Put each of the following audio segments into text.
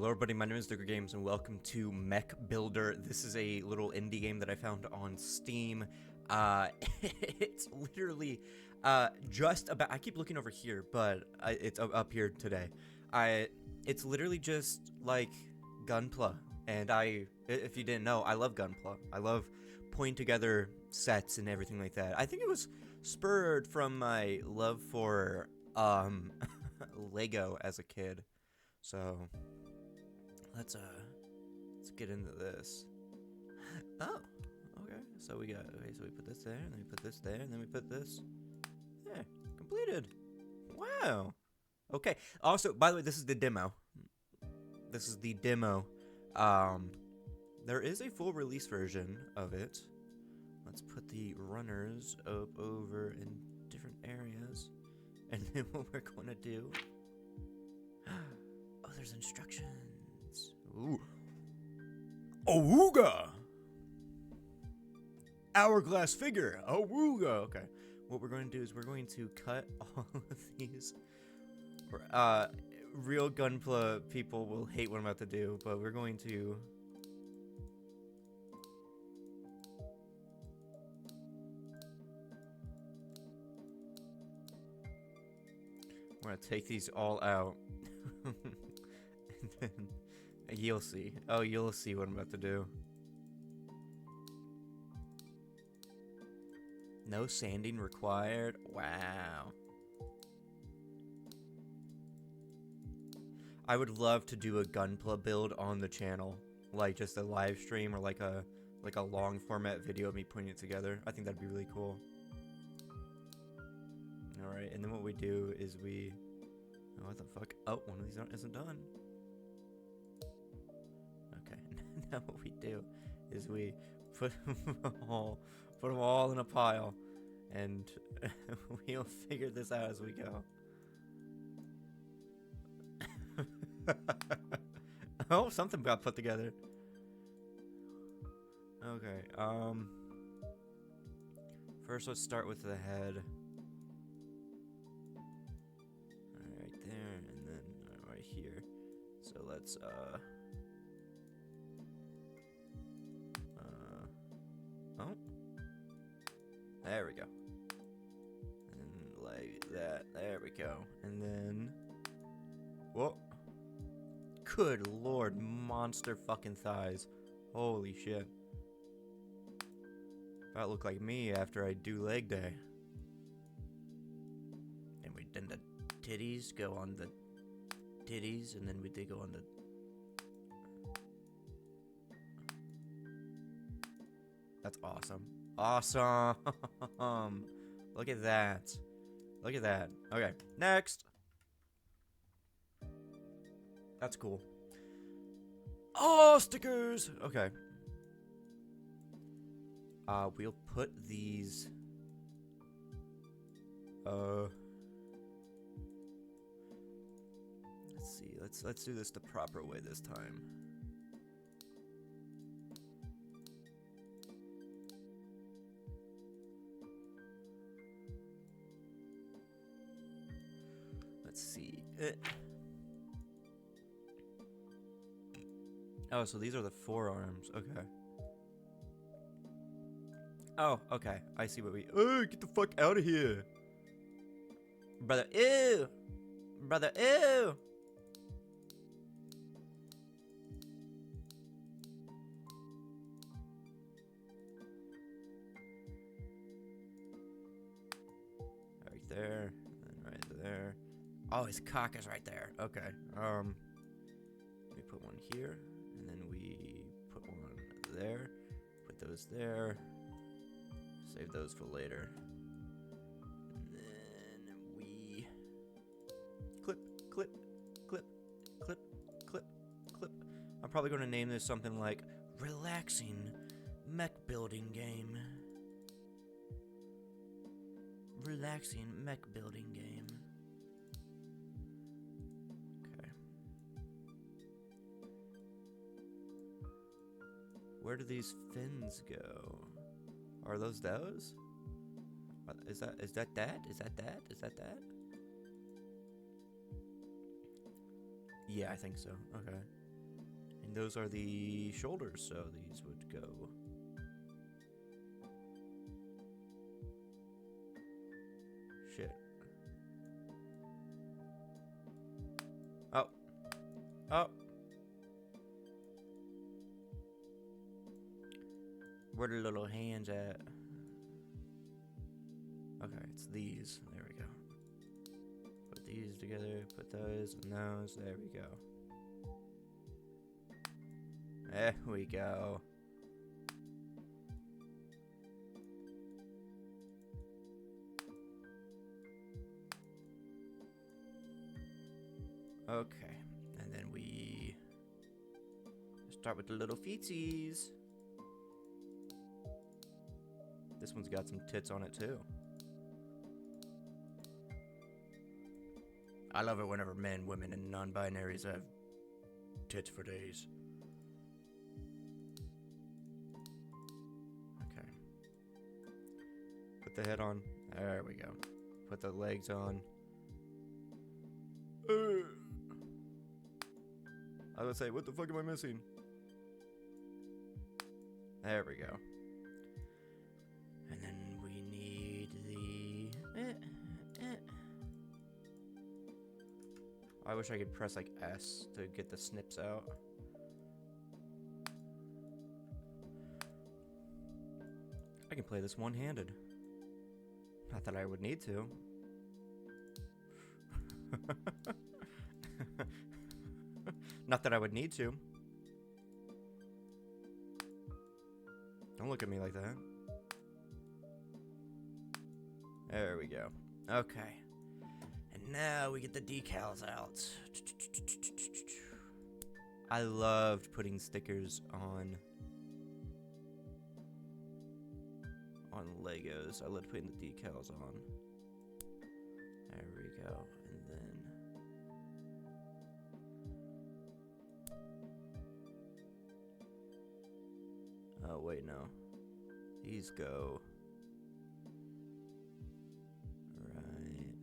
Hello everybody, my name is DekuGames and welcome to Mech Builder. This is a little indie game that I found on Steam. It's literally just about, I keep looking over here, but it's up here today. It's literally just like Gunpla, and if you didn't know, I love Gunpla. I love putting together sets and everything like that. I think it was spurred from my love for Lego as a kid. So let's get into this. Oh, okay. So we put this there, and then we put this there, and then we put this there. Completed. Wow. Okay. Also, by the way, this is the demo. This is the demo. There is a full release version of it. Let's put the runners up over in different areas, and then what we're going to do. Oh, there's instructions. Ooh. Awooga! Hourglass figure. Awooga. Okay. What we're going to do is we're going to cut all of these. Real Gunpla people will hate what I'm about to do, but we're going to. We're going to take these all out. And then you'll see. Oh, you'll see what I'm about to do. No sanding required. Wow. I would love to do a Gunpla build on the channel, like just a live stream or like a long format video of me putting it together. I think that'd be really cool. All right, and then what we do is we. Oh, what the fuck? Oh, one of these isn't done. Okay, now what we do is we put them all in a pile, and we'll figure this out as we go. Oh, something got put together. Okay, first let's start with the head. Right there, and then right here. So let's, oh. There we go. And like that. There we go. And then, whoa. Good lord, monster fucking thighs. Holy shit. That look like me after I do leg day. And then the titties go on the titties, and then they go on the. That's awesome. Awesome. Look at that. Look at that. Okay, next. That's cool. Oh, stickers. Okay. We'll put these. Let's see. Let's do this the proper way this time. Let's see. Oh, so these are the forearms. Okay. Oh, okay. I see what we. Oh, get the fuck out of here, brother. Ew, brother. Ew. Right there, and right there. Oh, his cock is right there. Okay. We put one here, and then we put one there. Put those there. Save those for later. And then we clip, clip, clip, clip, clip, clip. I'm probably going to name this something like Relaxing Mech Building Game. Relaxing Mech Building Game. Okay. Where do these fins go? Are those? Is that that? Is that Yeah, I think so. Okay. those are the shoulders, so these would go. Shit. Oh. Oh. Where the little hands at? Okay, it's these. There we go. Put these together, put those and those. There we go. There we go. Okay, and then we start with the little feetsies. This one's got some tits on it too. I love it whenever men, women, and non-binaries have tits for days. Okay. Put the head on. There we go. Put the legs on. I was gonna say, what the fuck am I missing? There we go. And then we need the... I wish I could press like S to get the snips out. I can play this one-handed. Not that I would need to. Not that I would need to. Don't look at me like that. There we go. Okay. And now we get the decals out. I loved putting stickers on Legos. I loved putting the decals on. There we go. And then oh wait, no. These go right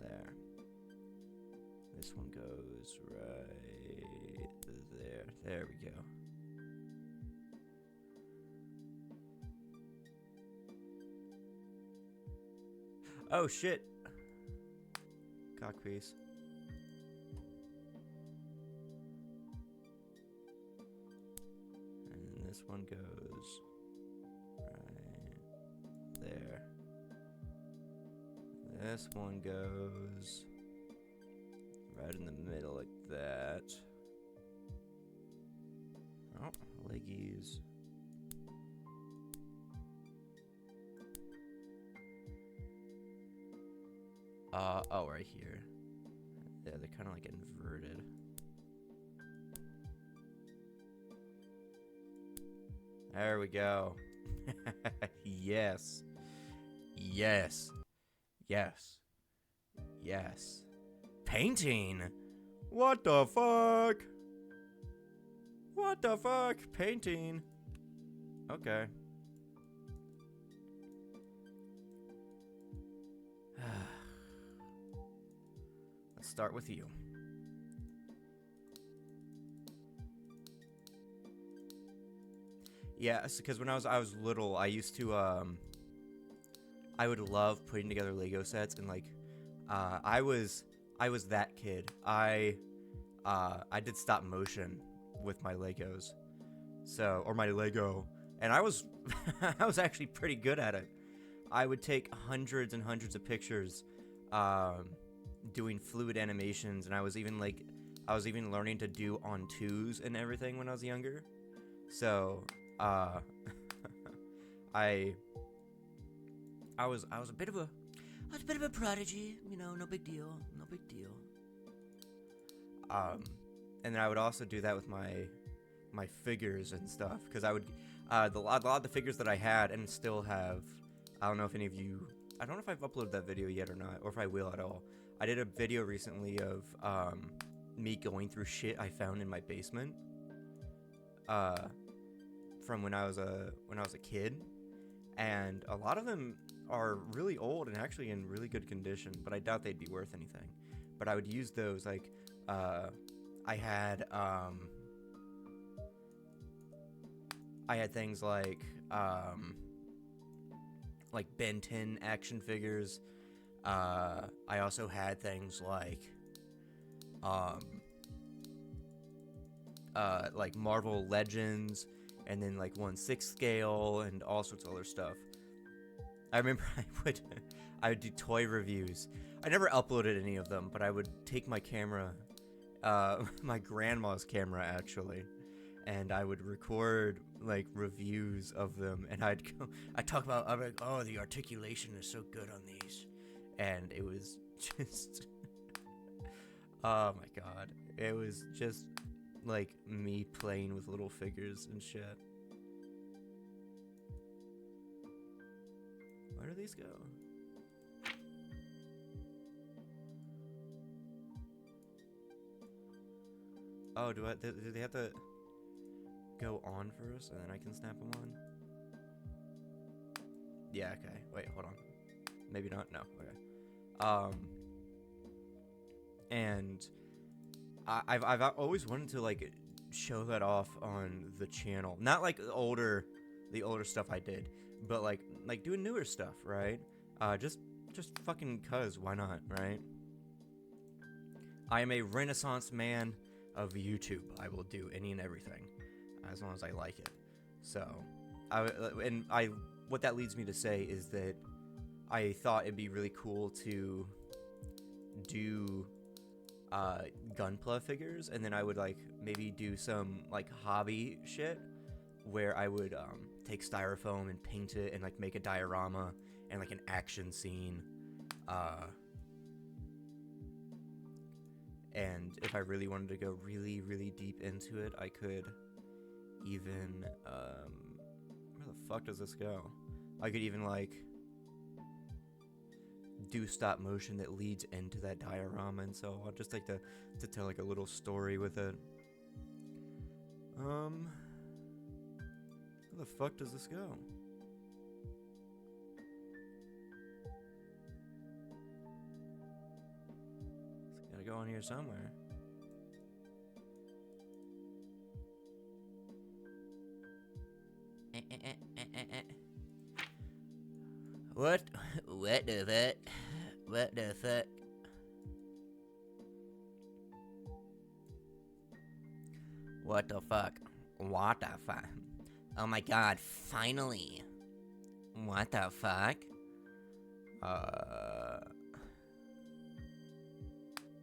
there. This one goes right there. There we go. Oh shit. Cockpiece. And this one goes right there. This one goes right in the middle like that. Oh, leggies. Oh, right here. Yeah, they're kind of like inverted. There we go. Yes. Yes. Yes. Yes. Painting? What the fuck? What the fuck? Painting. Okay. Let's start with you. Yeah, because when I was little, I used to I would love putting together Lego sets, and like I was that kid. I did stop motion with my Legos. So, or my Lego, and I was I was actually pretty good at it. I would take hundreds and hundreds of pictures doing fluid animations, and I was even learning to do on twos and everything when I was younger. So I was a bit of a prodigy, you know, no big deal. And then I would also do that with my figures and stuff, because I would a lot of the figures that I had and still have. I don't know if any of you. I don't know if I've uploaded that video yet or not, or if I will at all. I did a video recently of me going through shit I found in my basement from when I was a kid, and a lot of them are really old and actually in really good condition, but I doubt they'd be worth anything. But I would use those, like I had things like Ben 10 action figures. I also had things like Marvel Legends, and then like 1/6 scale, and all sorts of other stuff. I remember I would do toy reviews. I never uploaded any of them, but I would take my camera, my grandma's camera actually, and I would record like reviews of them, and I'd talk about, I'm like, oh, the articulation is so good on these, and it was just, oh my god, it was just like me playing with little figures and shit. Where do these go? Oh, do they have to go on first and then I can snap them on? Yeah, okay. Wait, hold on. Maybe not. No. Okay. And I've always wanted to like show that off on the channel. Not like the older stuff I did, but like doing newer stuff, right? Just fucking cuz, why not, right? I am a renaissance man of YouTube. I will do any and everything as long as I like it. So, what that leads me to say is that I thought it'd be really cool to do Gunpla figures, and then I would like maybe do some like hobby shit where I would take styrofoam and paint it and like make a diorama and like an action scene. And if I really wanted to go really, really deep into it, I could even, where the fuck does this go? I could even, like, do stop motion that leads into that diorama, and so I'll just like to tell, like, a little story with it. Where the fuck does this go? Gotta go in here somewhere. What the fuck? What the fuck? What the fuck? What the fuck? Oh my god, finally. What the fuck?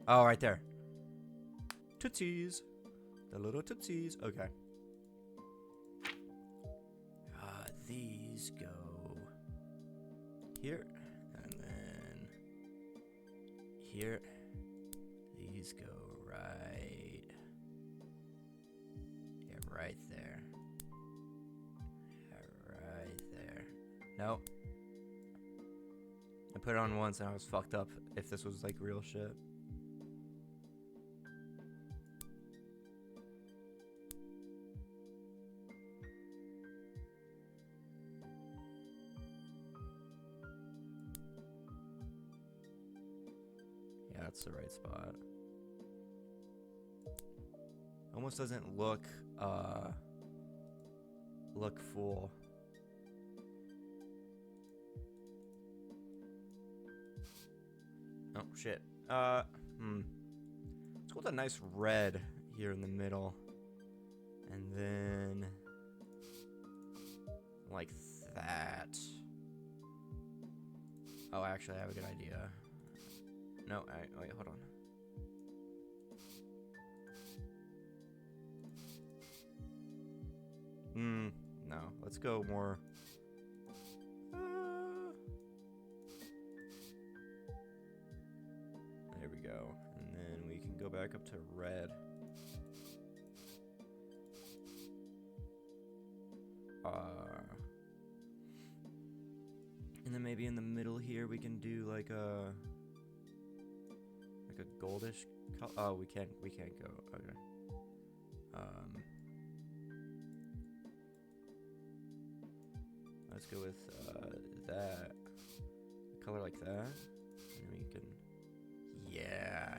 Oh, right there. Tootsies. The little tootsies. Okay. These go here. And then here. These go right. Yeah, right there. Yeah, right there. Nope. I put it on once and I was fucked up if this was like real shit. That's the right spot. Almost doesn't look full. Oh shit. Let's go with a nice red here in the middle. And then like that. Oh, actually I have a good idea. No, wait, hold on. No, let's go more. There we go. And then we can go back up to red. And then maybe in the middle here we can do like a goldish color. Oh, we can't go. Okay. Let's go with that. A color like that. And we can. Yeah.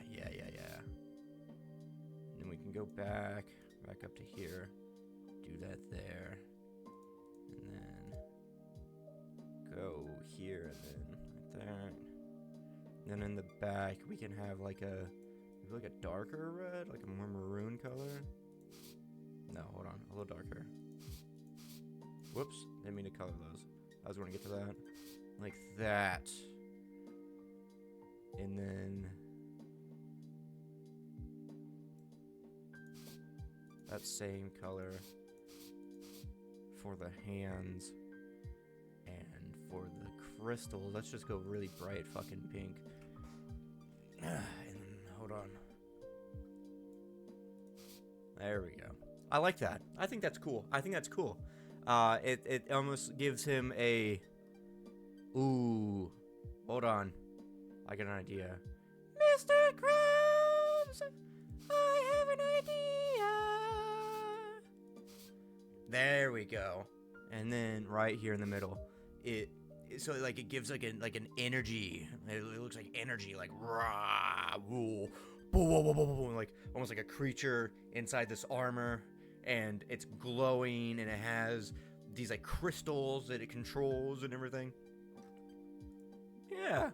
And then we can can go back up to here. Do that there. And then go here and then like that. And then in the back we can have like a darker red, like a more maroon color. No, hold on, a little darker. Whoops, didn't mean to color those. I was going to get to that. Like that. And then that same color for the hands. And for the crystals, let's just go really bright fucking pink. And hold on. There we go. I like that. I think that's cool. It almost gives him a... Ooh. Hold on. I got an idea. Mr. Krabs! I have an idea! There we go. And then right here in the middle, it gives like an energy. It looks like energy, like rah, woo, like almost like a creature inside this armor, and it's glowing, and it has these like crystals that it controls and everything. Yeah,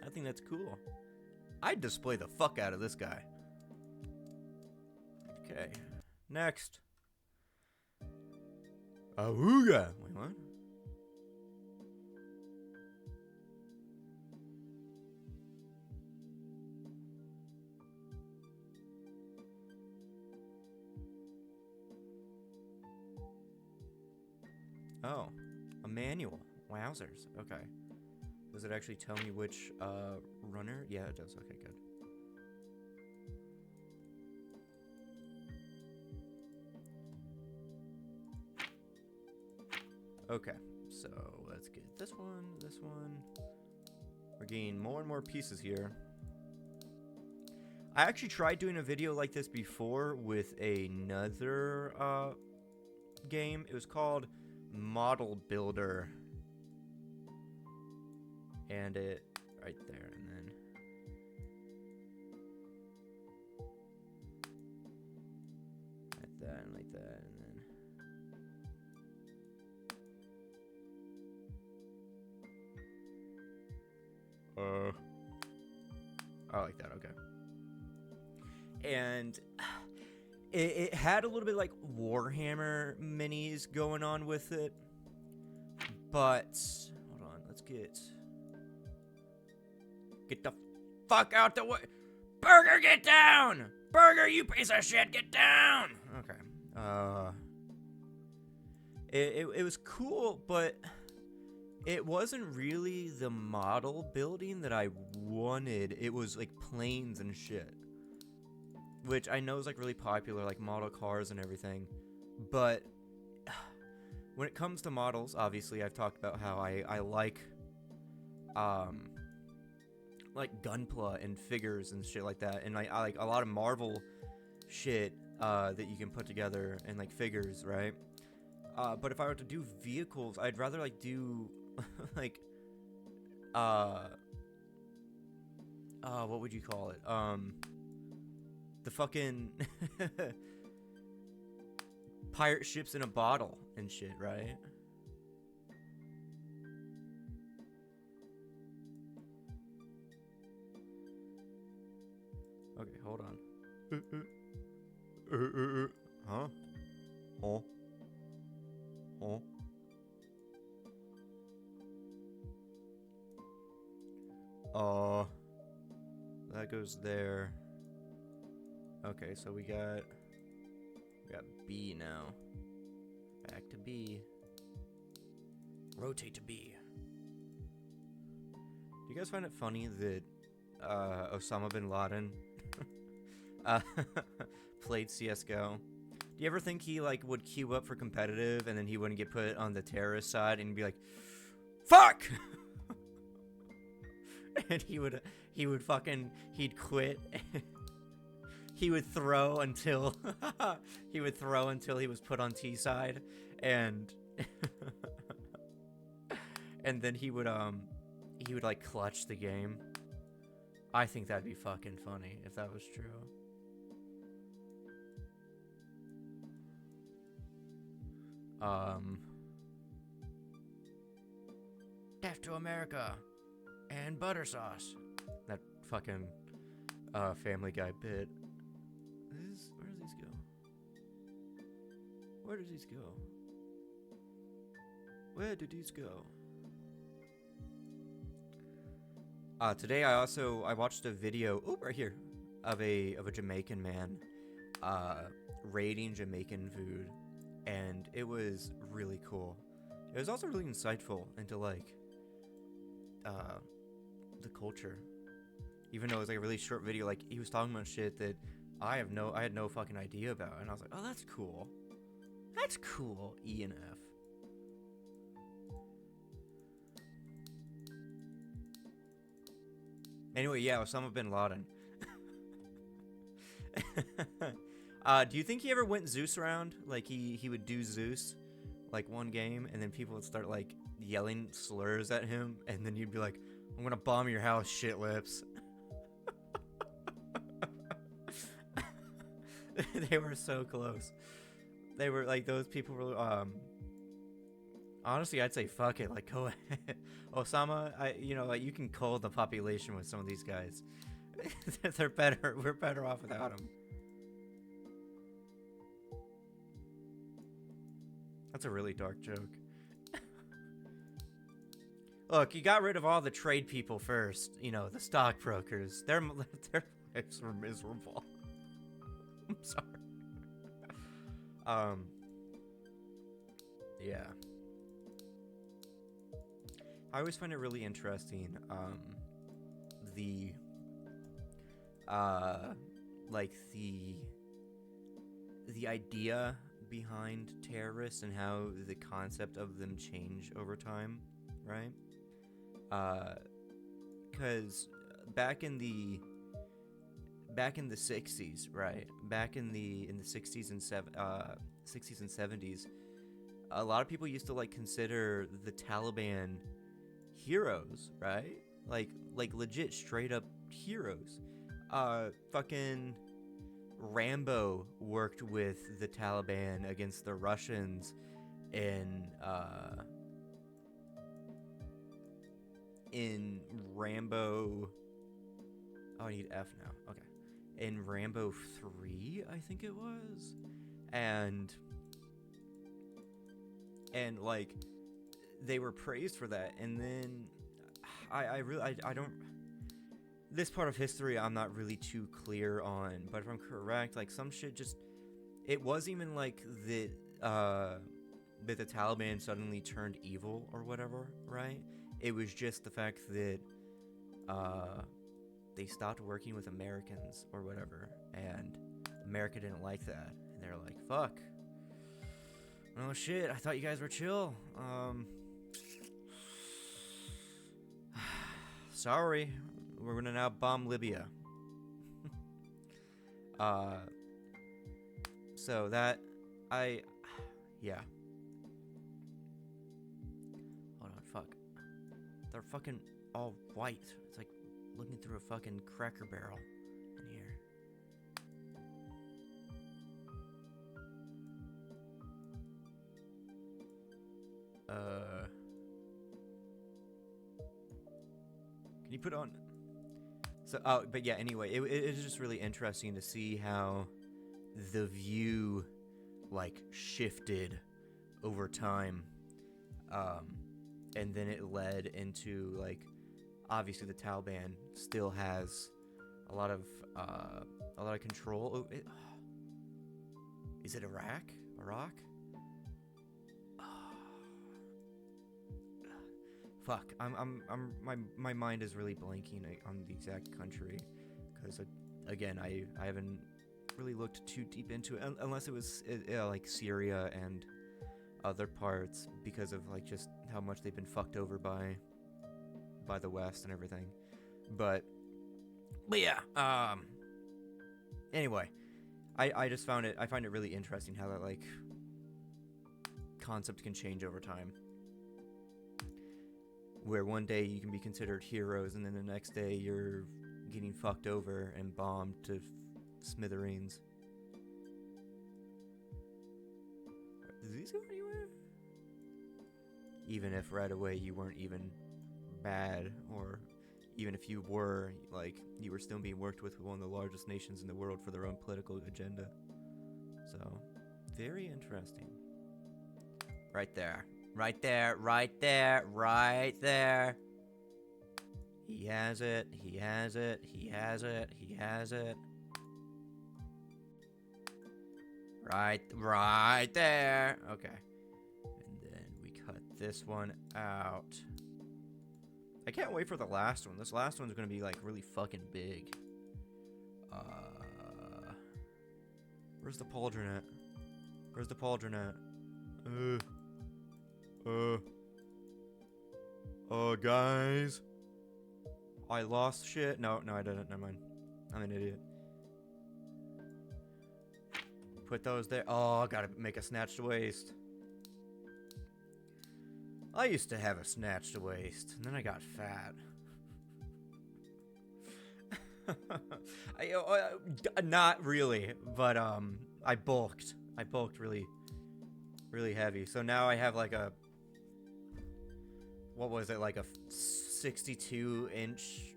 I think that's cool. I'd display the fuck out of this guy. Okay, next. Awooga! Wait, what? Oh, a manual. Wowzers. Okay. Does it actually tell me which runner? Yeah, it does. Okay, good. Okay, so let's get this one, this one. We're getting more and more pieces here. I actually tried doing a video like this before with another game. It was called Model Builder. And it, right there, and then. Like that, and like that, and then. I like that, okay. And it had a little bit like Warhammer minis going on with it. But, hold on, let's get the fuck out the way. Burger, get down! Burger, you piece of shit, get down! Okay. It was cool, but it wasn't really the model building that I wanted. It was like planes and shit, which I know is like really popular, like model cars and everything. But when it comes to models, obviously I've talked about how I like Gunpla and figures and shit like that, and I like a lot of Marvel shit that you can put together and like figures, right? But if I were to do vehicles, I'd rather like do like what would you call it? The fucking pirate ships in a bottle and shit, right? Okay, hold on. Huh? Oh. Oh. That goes there. Okay, so we got B now. Back to B. Rotate to B. Do you guys find it funny that Osama bin Laden played CS:GO? Do you ever think he like would queue up for competitive and then he wouldn't get put on the terrorist side and be like, fuck? And he'd quit. He would throw until he was put on T side, and and then he would like clutch the game. I think that'd be fucking funny if that was true. Death to America and butter sauce. That fucking Family Guy bit. Where does these go? Where does these go? Where did these go? Today I watched a video, right here, of a Jamaican man, rating Jamaican food, and it was really cool. It was also really insightful into like, the culture. Even though it was like a really short video, like he was talking about shit that I had no fucking idea about, and I was like, oh, that's cool. That's cool, E and F. Anyway, yeah, Osama bin Laden. Do you think he ever went Zeus around? Like he would do Zeus, like one game, and then people would start like yelling slurs at him, and then you'd be like, "I'm gonna bomb your house, shit lips." They were so close. They were like, those people were honestly, I'd say fuck it, like go ahead. Osama, like you can cull the population with some of these guys. They're better. We're better off without them. That's a really dark joke. Look, you got rid of all the trade people first. You know, the stockbrokers. Their lives were miserable. I'm sorry. Yeah. I always find it really interesting, the idea behind terrorists and how the concept of them change over time, right? Because back in the 60s, right? Back in the 60s and 70s, a lot of people used to like consider the Taliban heroes, right? Like legit straight up heroes. Fucking Rambo worked with the Taliban against the Russians in Rambo. Oh, I need F now. Okay. In Rambo 3, I think it was. And like they were praised for that, and then I don't, this part of history I'm not really too clear on, but if I'm correct, like some shit just, it wasn't even like that the Taliban suddenly turned evil or whatever, right? It was just the fact that they stopped working with Americans or whatever, and America didn't like that, and they're like, fuck. Oh shit, I thought you guys were chill. Sorry, we're gonna now bomb Libya. So that, yeah. Hold on, fuck. They're fucking all white. It's like looking through a fucking Cracker Barrel in here. Can you put on? So, but yeah, anyway, it is just really interesting to see how the view, like, shifted over time. And then it led into, like, obviously the Taliban still has a lot of control over it. Is it Iraq? Fuck, my mind is really blanking on the exact country, because again, I haven't really looked too deep into it, unless it was like Syria and other parts, because of like just how much they've been fucked over by the West and everything. But yeah, anyway, I find it really interesting how that like concept can change over time, where one day you can be considered heroes, and then the next day you're getting fucked over and bombed to smithereens. Does these go anywhere? Even if right away you weren't even bad, or even if you were, like, you were still being worked with one of the largest nations in the world for their own political agenda. So, very interesting. Right there. Right there, right there, right there. He has it, he has it, he has it, he has it. Right there. Okay. And then we cut this one out. I can't wait for the last one. This last one's gonna be like really fucking big. Where's the pauldron at? Where's the pauldron at? Guys. I lost shit. No, I didn't. Never mind. I'm an idiot. Put those there. Oh, gotta make a snatched waist. I used to have a snatched waist, and then I got fat. Not really, but I bulked. I bulked really, really heavy. So now I have like a, what was it, like a 62-inch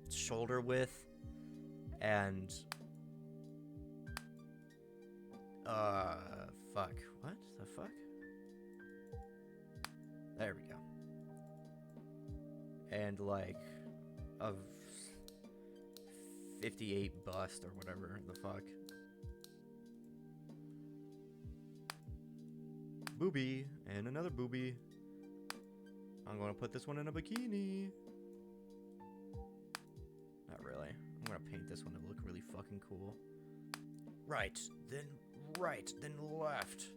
shoulder width, and fuck. What the fuck? There we go. And like a 58 bust or whatever the fuck. Booby. And another booby. I'm gonna put this one in a bikini. Not really. I'm gonna paint this one to look really fucking cool. Right, then left.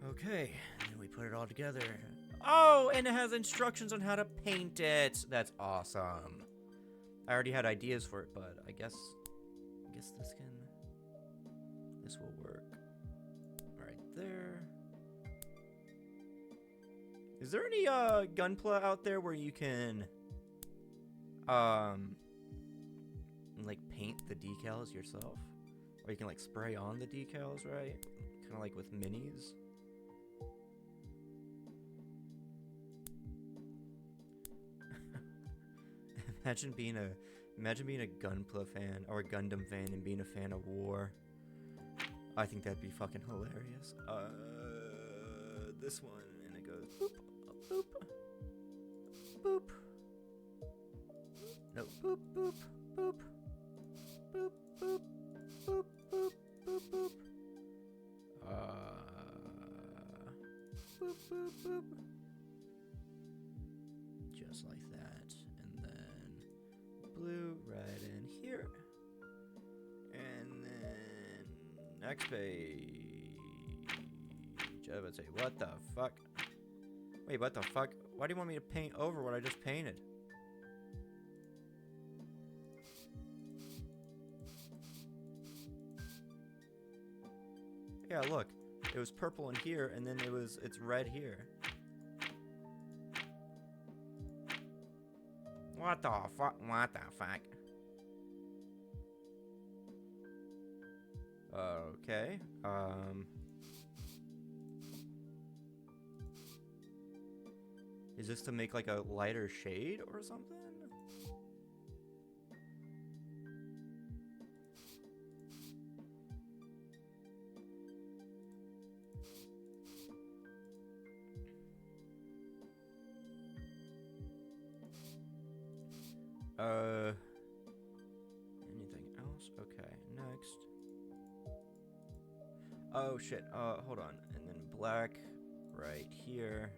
Okay, and we put it all together. Oh, and it has instructions on how to paint it. That's awesome. I already had ideas for it, but I guess this will work. Right there. Is there any Gunpla out there where you can like paint the decals yourself? Or you can like spray on the decals, right? Kind of like with minis. Imagine being a Gunpla fan or a Gundam fan and being a fan of war. I think that'd be fucking hilarious. This one, and it goes boop, boop, boop, no, boop, boop, boop, boop, boop, boop, boop, boop, boop. Boop, boop, boop. Just like that, and then blue right in here, and then next page. I would say, what the fuck? Wait, what the fuck? Why do you want me to paint over what I just painted? Yeah, look. It was purple in here, and then it's red here. What the fuck? What the fuck? Okay. Is this to make like a lighter shade or something? Anything else? Okay, next. Oh shit, hold on. And then black right here.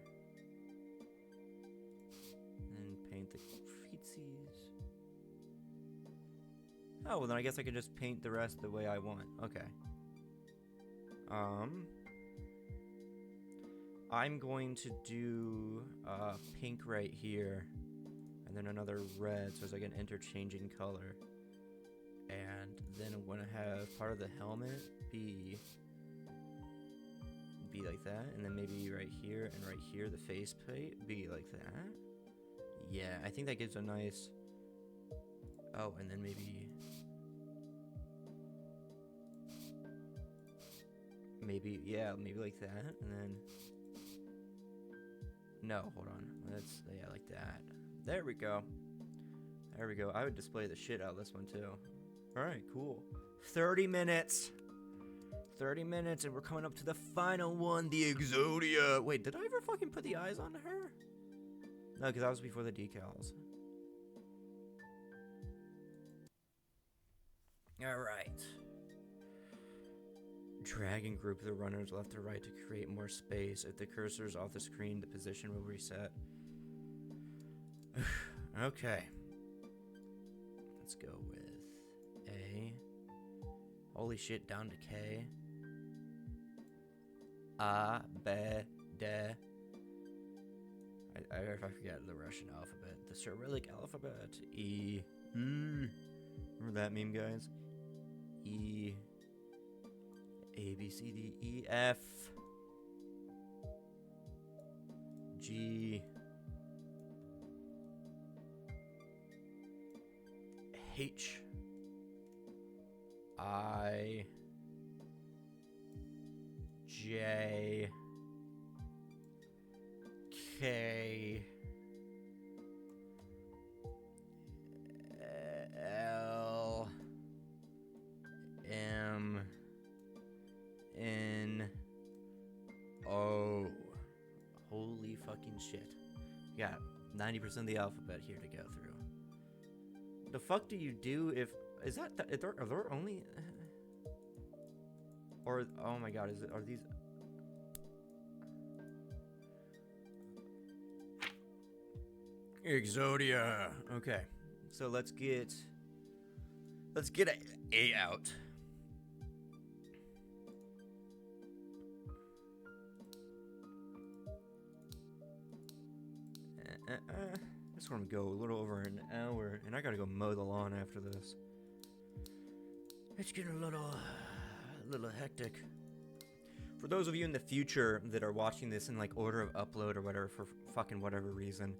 And paint the feetsies. Oh, well then I guess I could just paint the rest the way I want. Okay. I'm going to do pink right here. And then another red, so it's like an interchanging color. And then I'm gonna have part of the helmet be like that, and then maybe right here and right here the face plate be like that. Yeah, I think that gives a nice. Oh, and then maybe Maybe, yeah, maybe like that, and then... No, hold on. Let's, yeah, like that. There we go. There we go. I would display the shit out of this one, too. Alright, cool. 30 minutes! 30 minutes, and we're coming up to the final one, the Exodia. Wait, did I ever fucking put the eyes on her? No, because that was before the decals. Alright. Drag and group the runners left to right to create more space. If the cursor is off the screen, the position will reset. Okay. Let's go with A. Holy shit, down to K. A, B, D. I forget the Russian alphabet. The Cyrillic alphabet. E. Remember that meme, guys? E. A, B, C, D, E, F. G. H. I. J. K. L. M. N. O. Holy fucking shit. We got 90% of the alphabet here to go through. The fuck do you do if... Is that... Are there only... Or... Oh my god, is it... Are these... Exodia. Okay. So let's get A out. This one go a little over an hour, and I gotta go mow the lawn after this. It's getting a little hectic. For those of you in the future that are watching this in like order of upload or whatever, for fucking whatever reason,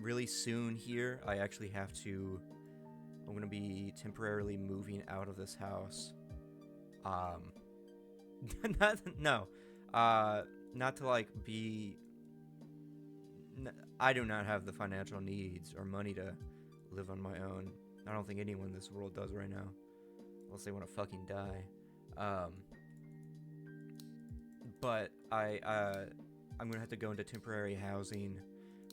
really soon here, I actually have to. I'm gonna be temporarily moving out of this house. Not to like be. I do not have the financial needs or money to live on my own. I don't think anyone in this world does right now, unless they want to fucking die. But I'm gonna have to go into temporary housing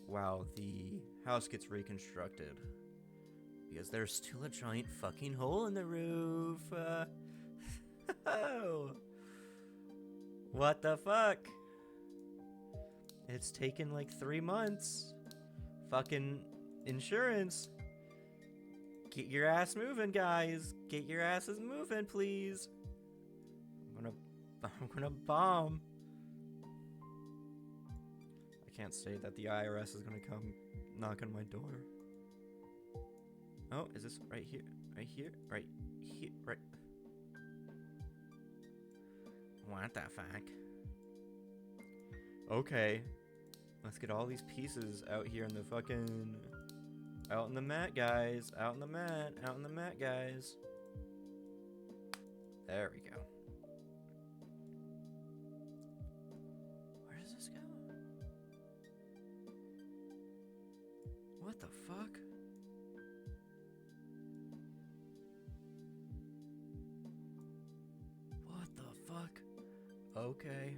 while the house gets reconstructed, because there's still a giant fucking hole in the roof. Oh, what the fuck? It's taken like 3 months. Fucking insurance. Get your ass moving, guys. Get your asses moving, please. I'm gonna bomb. I can't say that the IRS is gonna come knock on my door. Oh, is this right here? Right here? Right here? Right. What the fuck? Okay. Let's get all these pieces out here in the fucking... Out in the mat, guys. Out in the mat. Out in the mat, guys. There we go. Where does this go? What the fuck? What the fuck? Okay.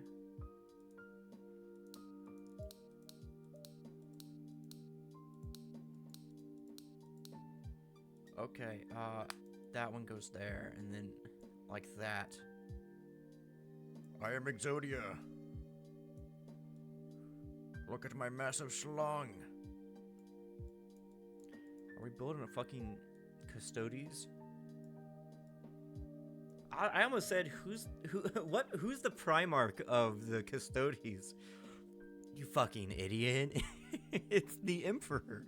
Okay, that one goes there, and then, like that. I am Exodia. Look at my massive schlong. Are we building a fucking Custodes? I almost said, who's the Primarch of the Custodes? You fucking idiot. It's the Emperor.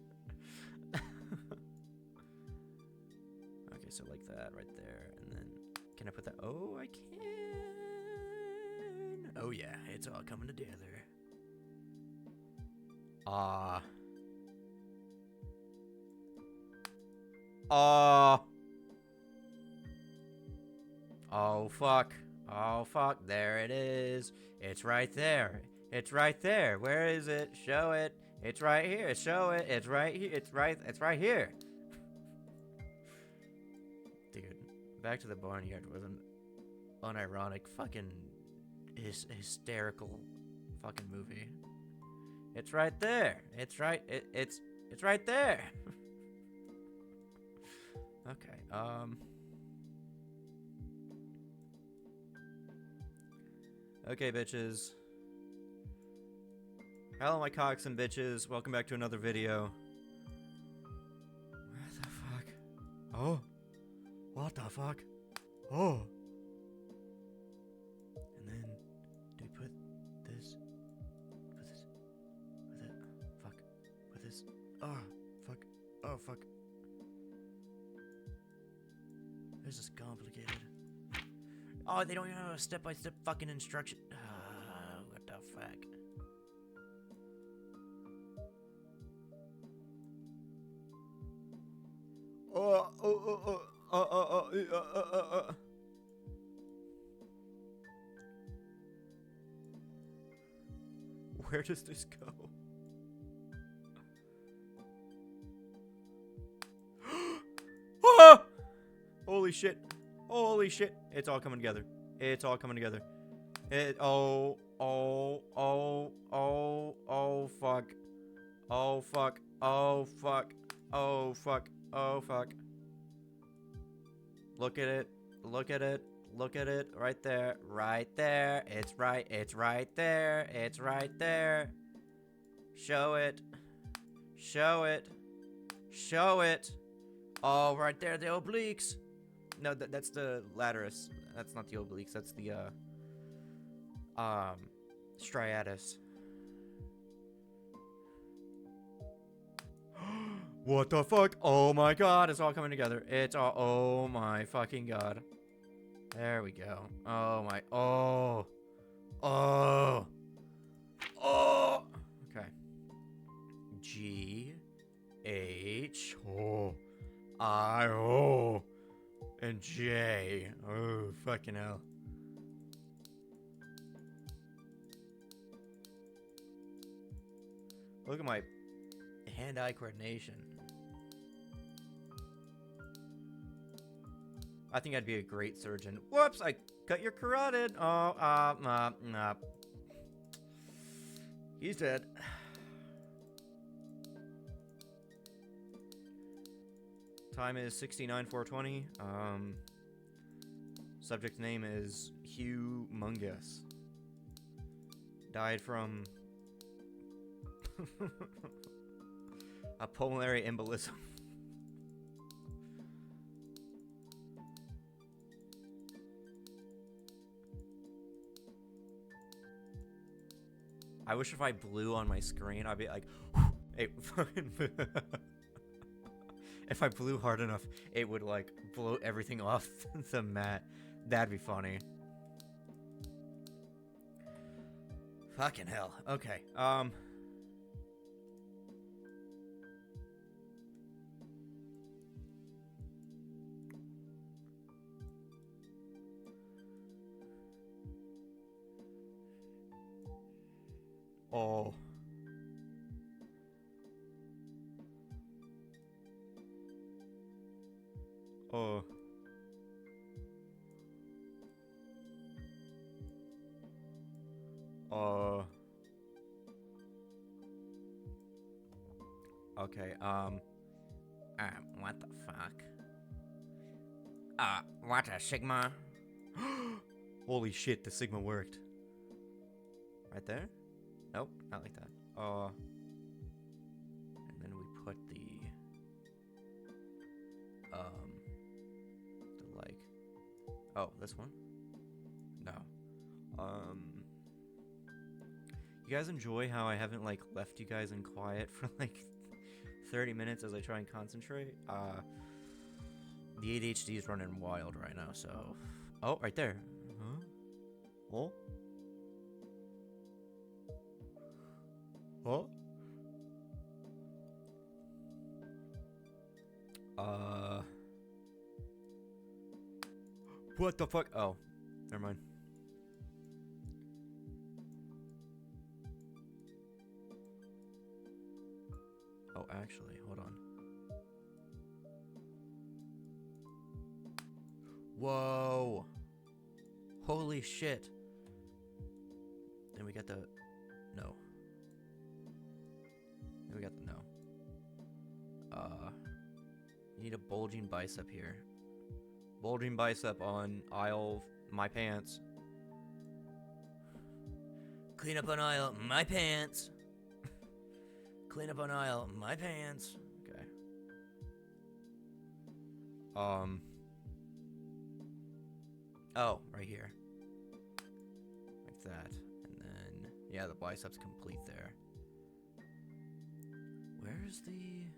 So like that right there, and then can I put that? Oh, I can. Oh yeah, it's all coming together. Oh fuck. Oh, fuck. There it is. It's right there. It's right there. Where is it? Show it. It's right here. Show it. It's right here. It's right here. Dude, Back to the Barnyard was an unironic fucking hysterical fucking movie. It's right there. It's right there. Okay, Okay, bitches. Hello, my cocks and bitches. Welcome back to another video. Where the fuck? Oh. What the fuck? Oh. And then, do we put this? Put this? With it? Fuck. With this? Oh, fuck. Oh, fuck. This is complicated. Oh, they don't even have a step-by-step fucking instruction. What the fuck? Where does this go? Ah! Holy shit. Holy shit. It's all coming together. It's all coming together. Oh, fuck. Oh, fuck. Oh, fuck. Oh, fuck. Oh, fuck. Look at it. Look at it. Look at it. Right there. Right there. It's right there. It's right there. Show it. Show it. Show it. Oh, right there. The obliques. No, that's the laterus. That's not the obliques. That's the, striatus. What the fuck? Oh my god, it's all coming together. It's all, oh my fucking god. There we go. Oh my, oh. Okay. G, H, O, I, O, and J. Oh, fucking hell. Look at my hand-eye coordination. I think I'd be a great surgeon. Whoops, I cut your carotid. Oh, nah. He's dead. Time is 69:420. Subject name is Humongous. Died from a pulmonary embolism. I wish if I blew on my screen, I'd be like, hey, fucking. If I blew hard enough, it would like blow everything off the mat. That'd be funny. Fucking hell. Okay. Oh. Oh. Okay, what the fuck? What a Sigma? Holy shit, the Sigma worked. Right there? Nope, not like that. And then we put the like, oh, this one? No. You guys enjoy how I haven't, like, left you guys in quiet for, like, 30 minutes as I try and concentrate? The ADHD is running wild right now, so... Oh, right there. Huh? Oh? Oh? What the fuck? Oh, never mind. actually. Hold on. Whoa! Holy shit! Then we got the... No. Then we got the no. You need a bulging bicep here. Bulging bicep on aisle... My pants. Clean up on aisle, my pants. Clean up on aisle, my pants. Okay. Oh, right here. Like that. And then, yeah, the bicep's complete there. Where's the...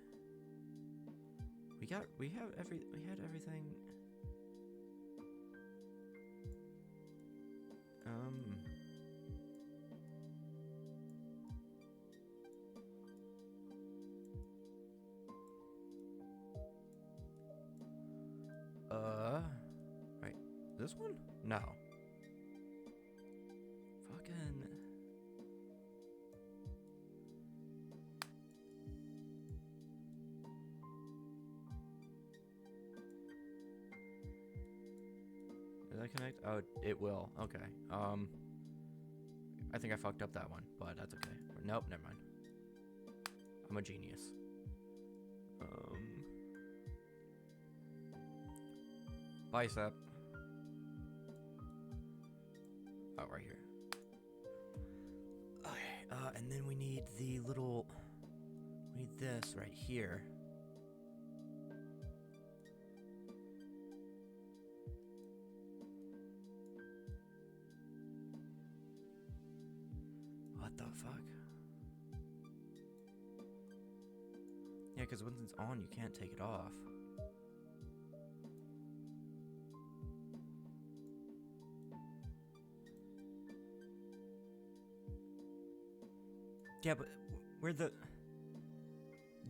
We had everything. Right. This one? No. Fucking... Did that connect? Oh, it will. Okay. I think I fucked up that one, but that's okay. Nope, never mind. I'm a genius. Bicep. Oh, right here. Okay, and then we need the little... We need this right here. What the fuck? Yeah, because once it's on, you can't take it off. Yeah, but where the...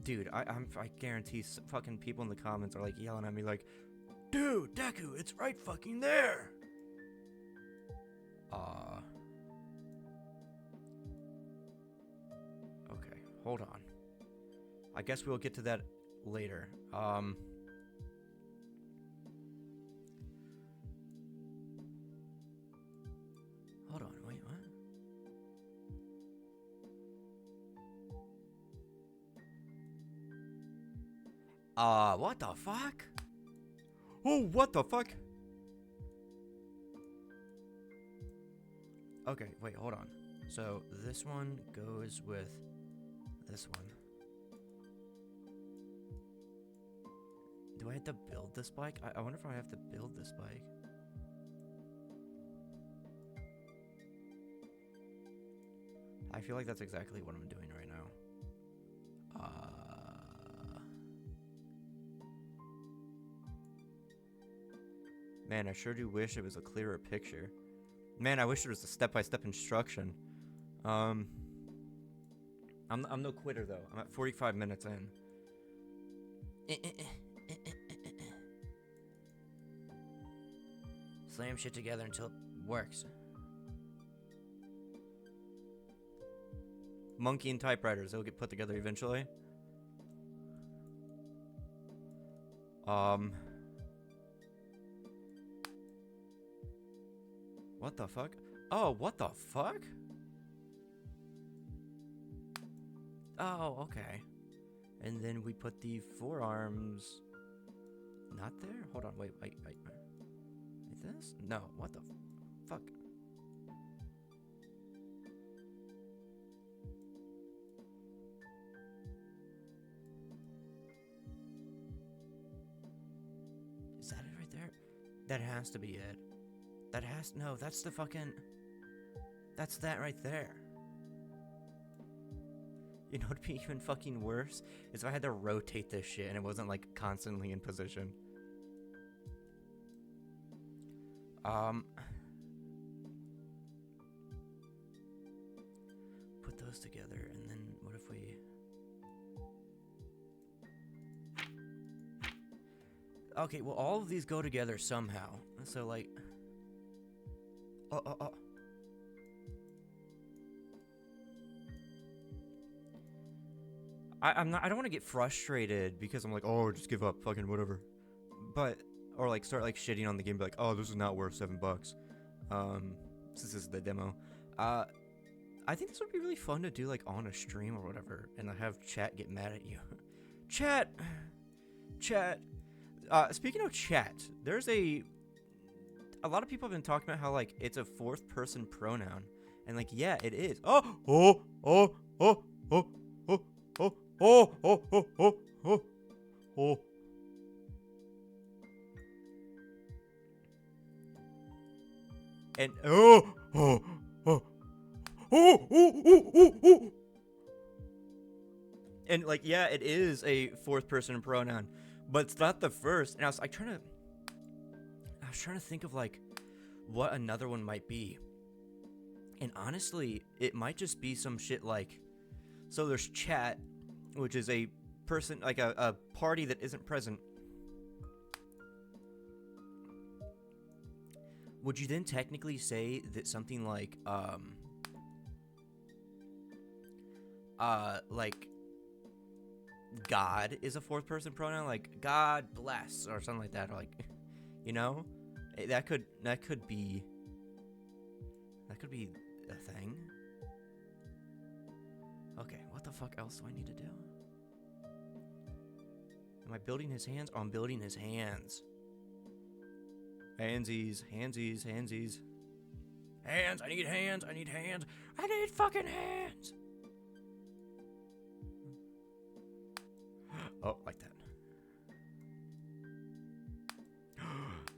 Dude, I guarantee fucking people in the comments are like yelling at me like, dude, Deku, it's right fucking there! Okay, hold on. I guess we'll get to that later. Hold on, wait, what? What the fuck? Oh, what the fuck? Okay, wait, hold on. So, this one goes with this one. Do I have to build this bike? I wonder if I have to build this bike. I feel like that's exactly what I'm doing right now. Man, I sure do wish it was a clearer picture. Man, I wish there was a step-by-step instruction. I'm no quitter though. I'm at 45 minutes in. Slam shit together until it works. Monkey and typewriters, they'll get put together eventually. What the fuck? Oh, what the fuck? Oh, okay. And then we put the forearms... Not there? Hold on, wait. Like this? No, what the fuck? Is that it right there? That has to be it. That has... No, that's the fucking... That's that right there. You know what'd be even fucking worse? Is if I had to rotate this shit and it wasn't, like, constantly in position. Put those together, and then what if we... Okay, well, all of these go together somehow. So, like... I don't want to get frustrated because I'm like, oh, just give up, fucking whatever. But or like start like shitting on the game, be like, oh, this is not worth $7. Since this is the demo. I think this would be really fun to do like on a stream or whatever, and have chat get mad at you. Chat. Speaking of chat, there's a lot of people have been talking about how like it's a fourth person pronoun, and like yeah, it is. And and like yeah, it is a fourth person pronoun, but it's not the first. And I was trying to think of like what another one might be. And honestly, it might just be some shit like, so there's chat, which is a person, like a party that isn't present. Would you then technically say that something like God is a fourth person pronoun, like God bless or something like that, or like, you know, that could be a thing. Okay, what the fuck else do I need to do? Am I building his hands? Oh, I'm building his hands. Handsies. Hands, I need hands. I need fucking hands. Oh, like that.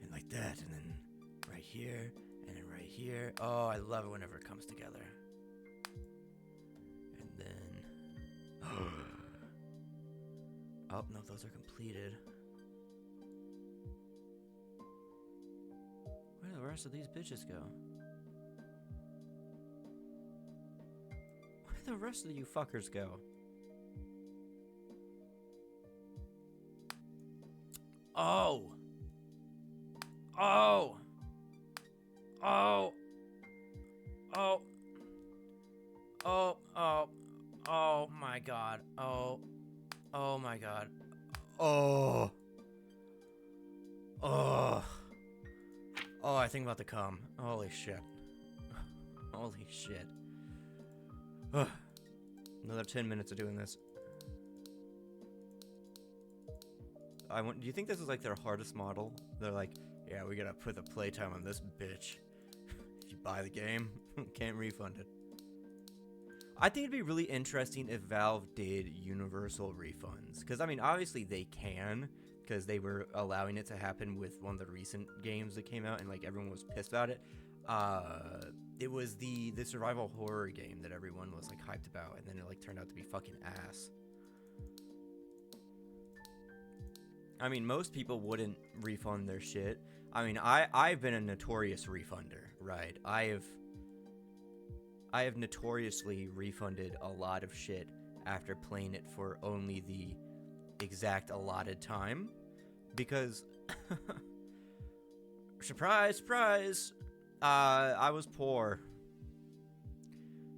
And like that, and then right here, and then right here. Oh, I love it whenever it comes together. And then... Oh, no, those are completed. Where do the rest of these bitches go? Where do the rest of you fuckers go? Oh! Oh! Oh! Oh! Oh! Oh! Oh my god. Oh. Oh my god. Oh. Oh. Oh, I think about to come. Holy shit. Holy shit. Ugh. Another 10 minutes of doing this. Do you think this is like their hardest model? They're like, yeah, we gotta put the playtime on this bitch. If you buy the game, can't refund it. I think it'd be really interesting if Valve did universal refunds. Because, I mean, obviously they can, because they were allowing it to happen with one of the recent games that came out, and, like, everyone was pissed about it. It was the survival horror game that everyone was, like, hyped about, and then it, like, turned out to be fucking ass. I mean, most people wouldn't refund their shit. I mean, I've been a notorious refunder, right? I have notoriously refunded a lot of shit after playing it for only the exact allotted time, because surprise, surprise, I was poor.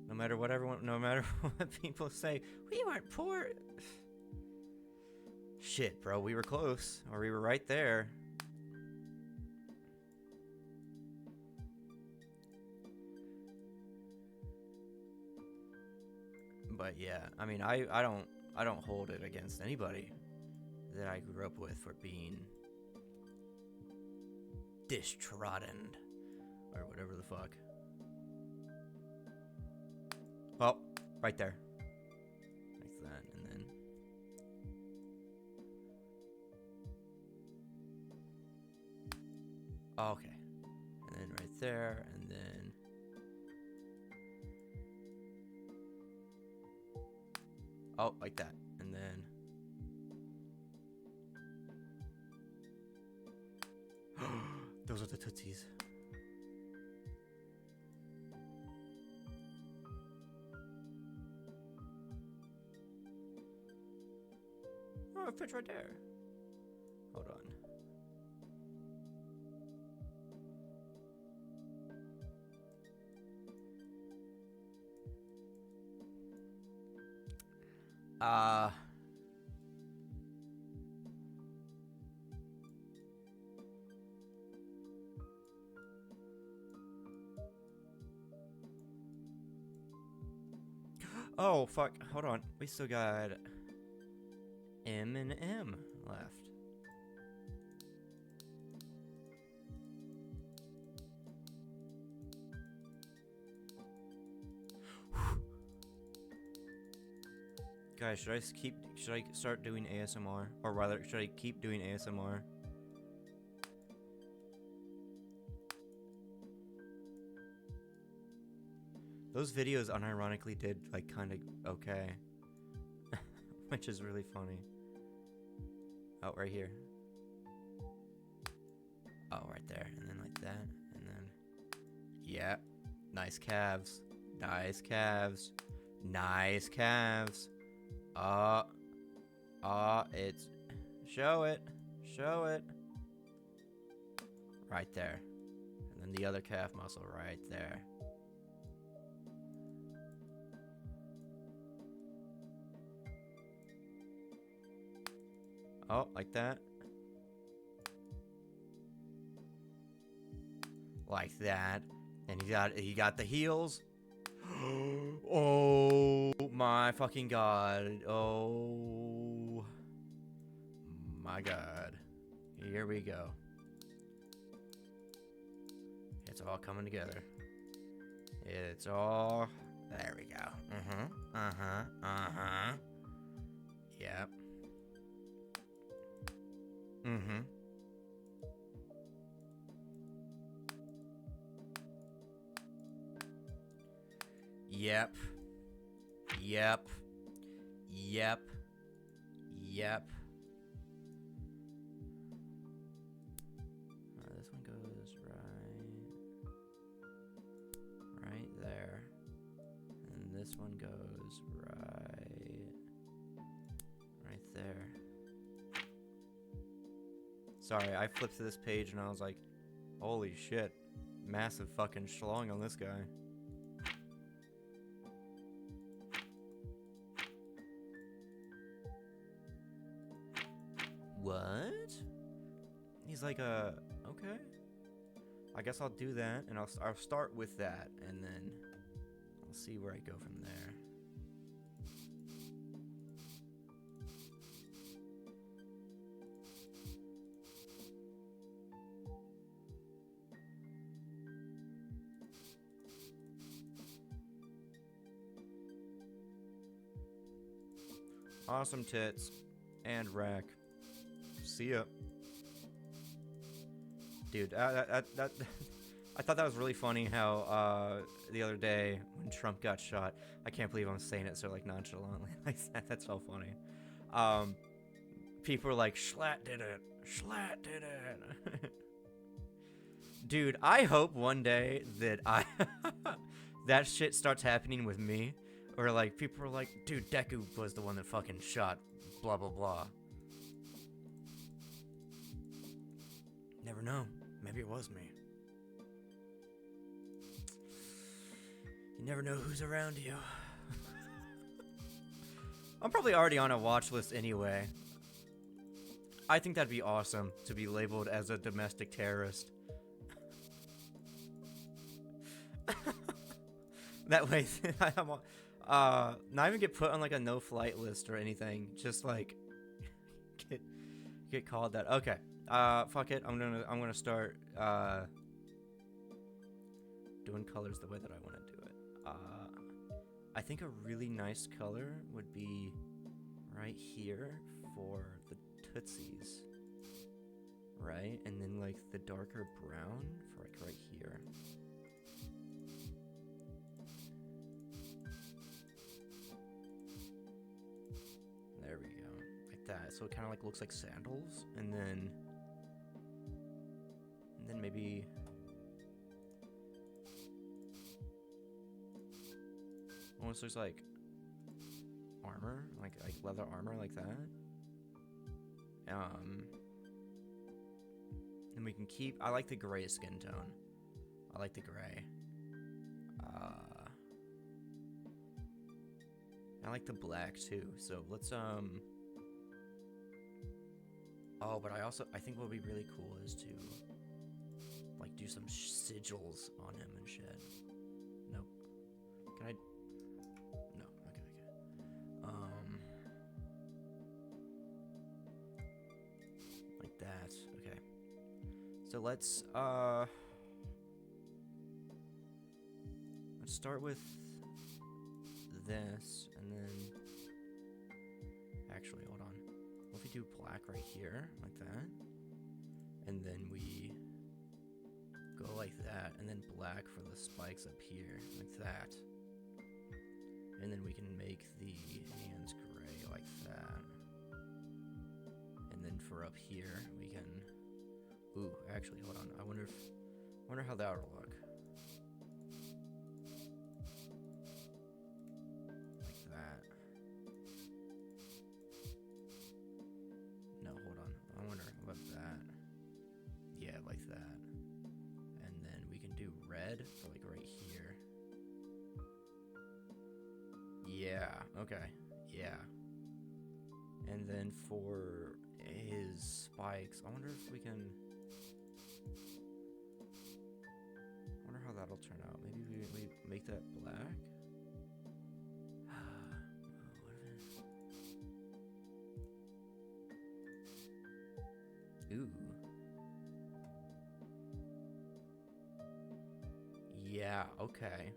No matter what people say, we weren't poor. Shit, bro, we were close, or we were right there. But yeah, I mean, I don't hold it against anybody that I grew up with for being distrodden or whatever the fuck. Oh, right there. Like that, and then okay, and then right there, and then. Oh, like that. And then... Those are the tootsies. Oh, it fits right there. Hold on. Uh... Oh, fuck. Hold on. We still got M and M left. Guys, should I start doing ASMR? Or rather, should I keep doing ASMR? Those videos unironically did, like, kind of okay. Which is really funny. Oh, right here. Oh, right there. And then like that. And then... Yeah. Nice calves. Nice calves. Nice calves. It's... Show it. Show it. Right there. And then the other calf muscle right there. Oh, like that. Like that. And he got the heels. Oh my fucking god. Oh my god. Here we go. It's all coming together. It's all... There we go. Yep. Yep. Yep. Yep. Yep. This one goes right there. And this one goes right there. Sorry, I flipped to this page and I was like, holy shit. Massive fucking schlong on this guy. What? He's like, okay. I guess I'll do that, and I'll start with that, and then I'll see where I go from there. Awesome tits and rack. See ya. Dude, I thought that was really funny how the other day when Trump got shot, I can't believe I'm saying it so like nonchalantly like that. That's so funny. People were like, Schlatt did it. Schlatt did it. Dude, I hope one day that that shit starts happening with me. Or like people are like, dude, Deku was the one that fucking shot blah blah blah. Never know. Maybe it was me. You never know who's around you. I'm probably already on a watch list anyway. I think that'd be awesome to be labeled as a domestic terrorist. That way, not even get put on like a no-flight list or anything. Just like get called that. Okay. Fuck it. I'm gonna start doing colors the way that I want to do it. I think a really nice color would be right here for the tootsies, right? And then like the darker brown for like right here. There we go, like that. So it kind of like looks like sandals, and then maybe almost looks like armor, like leather armor, like that. And we can keep. I like the gray skin tone. I like the gray. I like the black too. So let's Oh, but I think what would be really cool is to like do some sigils on him and shit. Nope. Can I? No. Okay. Like that. Okay. So let's start with this, and then actually, hold on. What if we do black right here, like that, and then we go like that, and then black for the spikes up here, like that, and then we can make the hands gray like that, and then for up here we can. Ooh, actually, hold on. I wonder how that would look. For like right here. Yeah, okay. Yeah. And then for his spikes, I wonder if we can. I wonder how that'll turn out. Maybe we make that black. Ooh. Yeah, okay.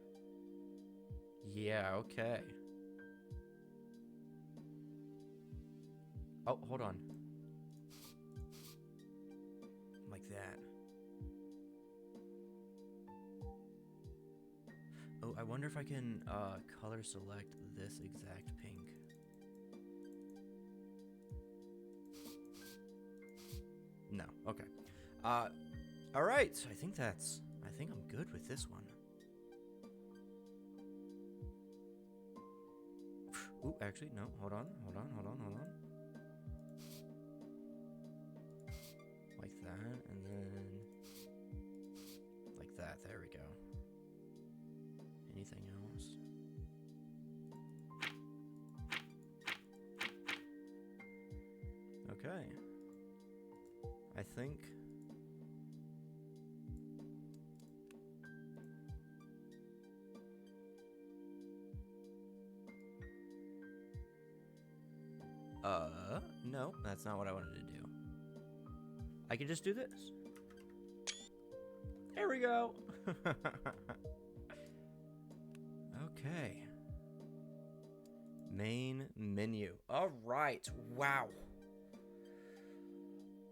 Yeah, okay. Oh, hold on. Like that. Oh, I wonder if I can color select this exact pink. No, okay. Alright, I think I'm good with this one. Ooh, actually, no, hold on. Like that, and then like that, there we go. Anything else? Okay. I think no, that's not what I wanted to do. I can just do this. There we go. Okay. Main menu. All right. Wow.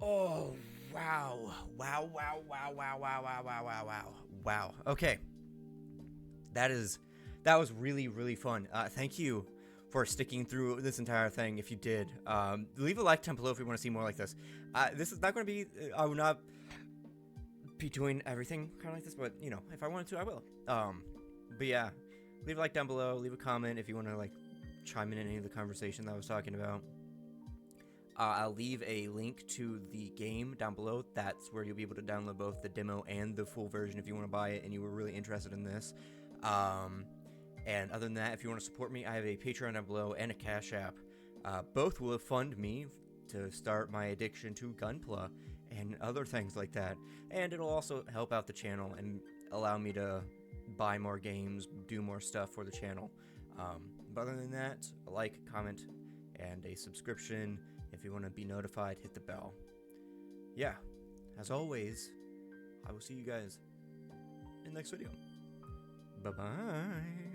Oh, wow. Wow. Okay. That was really, really fun. Thank you for sticking through this entire thing. If you did, leave a like down below if you want to see more like this. This is not going to be, I will not be doing everything kind of like this, but you know, if I wanted to, I will. But yeah, leave a like down below, leave a comment if you want to like chime in any of the conversation that I was talking about. I'll leave a link to the game down below. That's where you'll be able to download both the demo and the full version if you want to buy it and you were really interested in this. And other than that, if you want to support me, I have a Patreon down below and a Cash App. Both will fund me to start my addiction to Gunpla and other things like that. And it'll also help out the channel and allow me to buy more games, do more stuff for the channel. But other than that, a like, comment, and a subscription. If you want to be notified, hit the bell. Yeah, as always, I will see you guys in the next video. Bye-bye.